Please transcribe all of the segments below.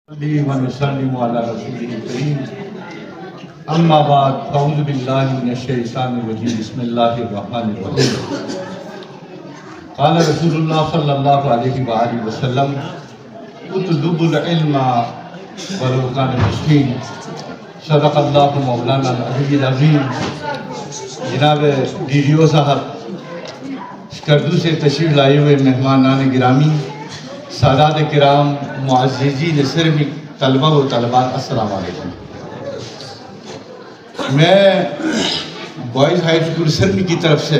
अम्मा बाद अऊज़ु बिल्लाहि मिनश शैतानिर रजीम बिस्मिल्लाहिर रहमानिर रहीम क़ाल रसूलुल्लाह सल्लल्लाहु अलैहि वसल्लम उतलुबुल इल्मा वलौ कान मिस्कीन सदक़ल्लाहु मौलाना अल अज़ीम। जनाब डीडीओ साहब, स्कर्दू से तशरीफ़ लाए हुए मेहमानान गिरामी, सादात किराम, मुअज़्ज़िज़ीन सिरमी, तलबा व तलबात, अस्सलामु अलैकुम। मैं बॉयज़ हाई स्कूल सिरमी की तरफ से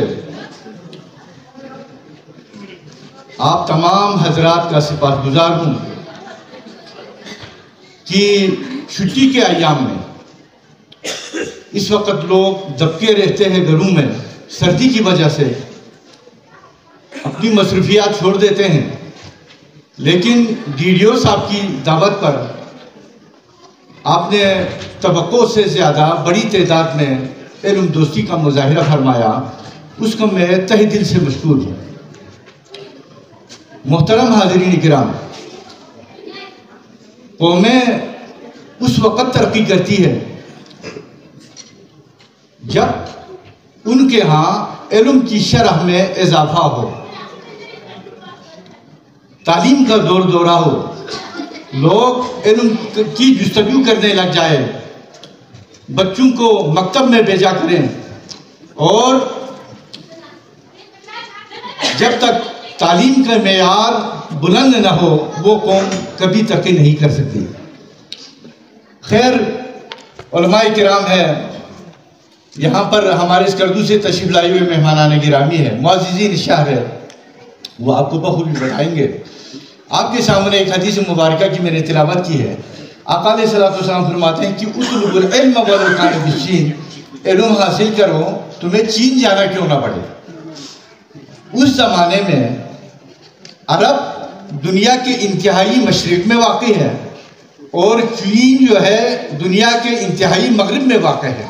आप तमाम हजरात का सिपाहगुज़ार हूँ कि छुट्टी के अय्याम में इस वक्त लोग दबके रहते हैं घरों में, सर्दी की वजह से अपनी मसरूफियात छोड़ देते हैं, लेकिन डीडीओ साहब की दावत पर आपने तवक्को से ज़्यादा बड़ी तादाद में इल्म दोस्ती का मुजाहिरा फरमाया, उसको मैं तहे दिल से मशकूर हूँ। मोहतरम हाज़रीन किराम, कौमें उस वक़्त तरक्की करती है जब उनके यहाँ इल्म की शरह में इजाफा हो, तालीम का दौर दौरा हो, लोग इल्म की जुस्तजू करने लग जाए, बच्चों को मकतब में भेजा करें, और जब तक तालीम का मेयार बुलंद न हो वो कौम कभी तरक्की नहीं कर सकती। खैर, उलमाए किराम है यहाँ पर, हमारे स्कर्दू से तशरीफ़ लाए हुए मेहमानान गिरामी है, मुअज़्ज़िज़ीन शहर है, वो आपको बखूबी बताएंगे। आपके सामने एक हदीस मुबारका की मैंने तिलावत की है। आका अलैहिस्सलाम फरमाते हैं कि उतलुबुल इल्म वलौ कान बिस्सीन, इल्म हासिल करो तुम्हें चीन जाना क्यों ना पड़े। उस ज़माने में अरब दुनिया के इंतहाई मशरिक में वाक़ई है और चीन जो है दुनिया के इंतहाई मगरिब में वाक़ई है।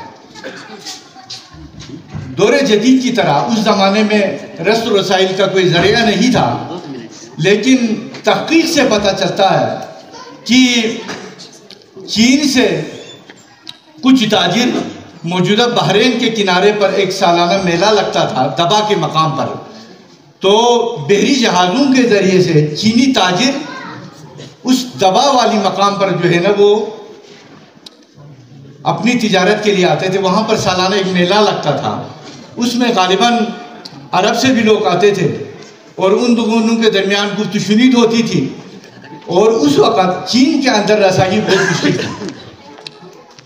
दौरे जदीद की तरह उस ज़माने में रस्म रसाइल का कोई ज़रिया नहीं था, लेकिन तहक़ीक़ से पता चलता है कि चीन से कुछ ताजिर मौजूदा बहरीन के किनारे पर एक सालाना मेला लगता था दबा के मकाम पर, तो बहरी जहाज़ों के ज़रिए से चीनी ताजिर उस दबा वाली मकाम पर जो है ना वो अपनी तिजारत के लिए आते थे। वहाँ पर सालाना एक मेला लगता था, उसमें गालिबन अरब से भी लोग आते थे और उन दोनों के दरमियान गुफ्तशुनीद होती थी, और उस वक़्त चीन के अंदर रसाई बहुत मुश्किल थी।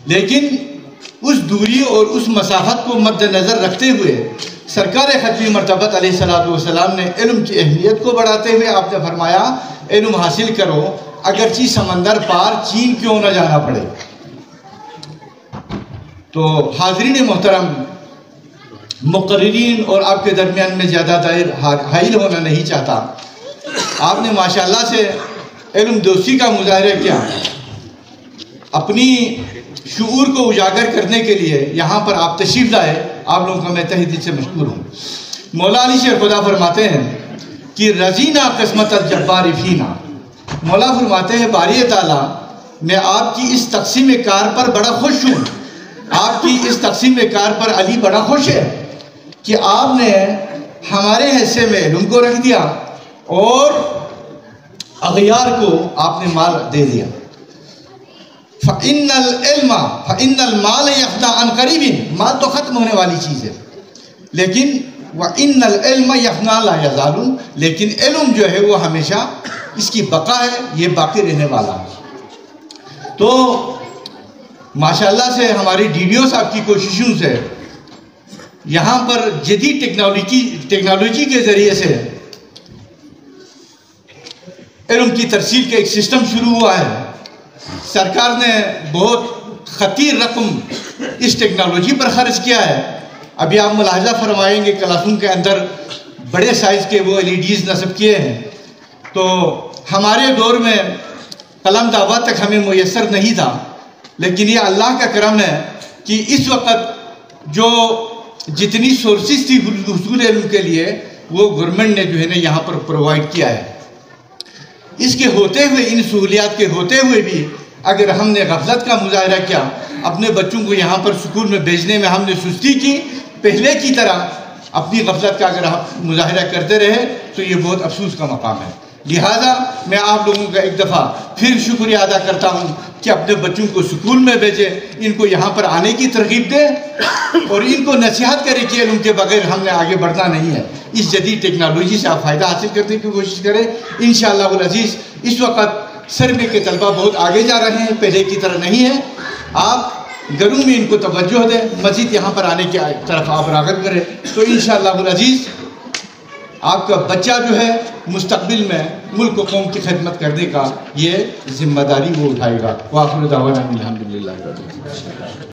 लेकिन उस दूरी और उस मसाफत को मद्देनज़र रखते हुए सरकार खत्मी मरतबत अलैहिस्सलाम ने इल्म की अहमियत को बढ़ाते हुए आपने फरमाया इल्म हासिल करो, अगरची समंदर पार चीन क्यों न जाना पड़े। तो हाज़रीन मोहतरम, मुक़र्रिरीन और आपके दरमियान में ज़्यादा देर हाइल होना नहीं चाहता। आपने माशाअल्लाह से इल्म दोस्ती का मुजाहिरा किया, अपनी शऊर को उजागर करने के लिए यहाँ पर आप तशरीफ़ लाए, आप लोगों का मैं तहे दिल से मशकूर हूँ। मौला अली शेर खुदा फरमाते हैं कि रज़ीना क़िस्मत अल-जब्बार फ़ीना, मौला फरमाते हैं बारी ताला मैं आपकी इस तक़सीम कार पर बड़ा खुश हूँ, आपकी इस तक़सीम कार पर अली बड़ा खुश है कि आपने हमारे हिस्से में इल्म को रख दिया और अग़यार को आपने माल दे दिया। फ़इन्नल माल यफ़ना अन क़रीबिन, माल तो ख़त्म होने वाली चीज़ है, लेकिन वइन्नल इल्म यफ़ना ला यज़ालुन, लेकिन इल्म जो है वो हमेशा इसकी बका है, ये बाकी रहने वाला है। तो माशाअल्लाह से हमारी डीडीओ साहब की कोशिशों से यहाँ पर जदीद टेक्नोलॉजी के ज़रिए से इल्म की तरसील का एक सिस्टम शुरू हुआ है। सरकार ने बहुत खतीर रकम इस टेक्नोलॉजी पर ख़र्च किया है। अभी आप मुलाहजा फरमाएंगे क्लासरूम के अंदर बड़े साइज़ के वो LEDs नस्ब किए हैं। तो हमारे दौर में कलम दावा तक हमें मुयस्सर नहीं था, लेकिन ये अल्लाह का करम है कि इस वक्त जो जितनी सोर्सेज थी हुसूल इल्म के लिए वो गवर्नमेंट ने जो है ना यहाँ पर प्रोवाइड किया है। इसके होते हुए, इन सहूलियात के होते हुए भी अगर हमने गफलत का मुजाहरा किया, अपने बच्चों को यहाँ पर स्कूल में भेजने में हमने सुस्ती की, पहले की तरह अपनी गफलत का अगर हम मुजाहरा करते रहे तो ये बहुत अफसोस का मकाम है। लिहाजा मैं आप लोगों का एक दफ़ा फिर शुक्रिया अदा करता हूँ कि अपने बच्चों को स्कूल में भेजें, इनको यहाँ पर आने की तरगीब दें और इनको नसीहत करें कि उनके बगैर हमने आगे बढ़ना नहीं है। इस जदीद टेक्नोलॉजी से आप फ़ायदा हासिल करने की कोशिश करें। इंशाअल्लाह अज़ीज़ इस वक्त सर्वे के तलबा बहुत आगे जा रहे हैं, पहले की तरह नहीं है। आप घरों में इनको तवज्जो दें, मज़ीद यहाँ पर आने की तरफ आप राग़िब करें, तो इंशाअल्लाह अज़ीज़ आपका बच्चा जो है मुस्तक़बिल में मुल्क व कौम की खिदमत करने का ये जिम्मेदारी वो उठाएगा। वाखिर दावाना अल्हम्दुलिल्लाह।